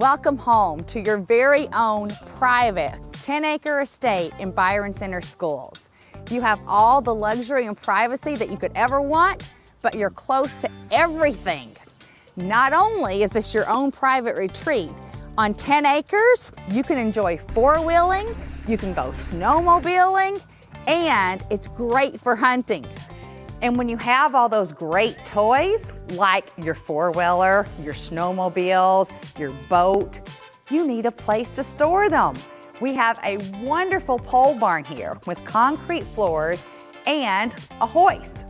Welcome home to your very own private 10-acre estate in Byron Center Schools. You have all the luxury and privacy that you could ever want, but you're close to everything. Not only is this your own private retreat, on 10 acres, you can enjoy four-wheeling, you can go snowmobiling, and it's great for hunting. And when you have all those great toys, like your four-wheeler, your snowmobiles, your boat, you need a place to store them. We have a wonderful pole barn here with concrete floors and a hoist.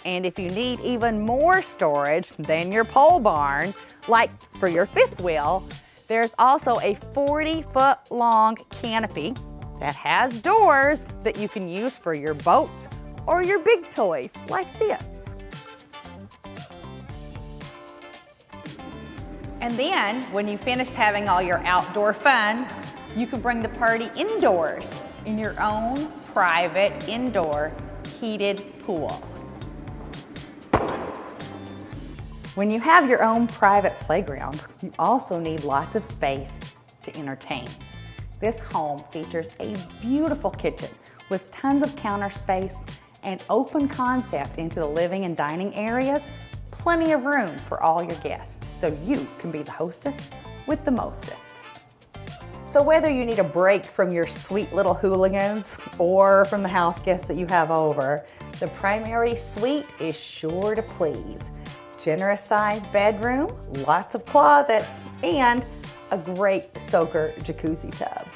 And if you need even more storage than your pole barn, like for your fifth wheel, there's also a 40-foot long canopy that has doors that you can use for your boats or your big toys like this. And then when you finished having all your outdoor fun, you can bring the party indoors in your own private indoor heated pool. When you have your own private playground, you also need lots of space to entertain. This home features a beautiful kitchen with tons of counter space and open concept into the living and dining areas, plenty of room for all your guests, so you can be the hostess with the mostest. So whether you need a break from your sweet little hooligans or from the house guests that you have over, the primary suite is sure to please. Generous sized bedroom, lots of closets, and a great soaker jacuzzi tub.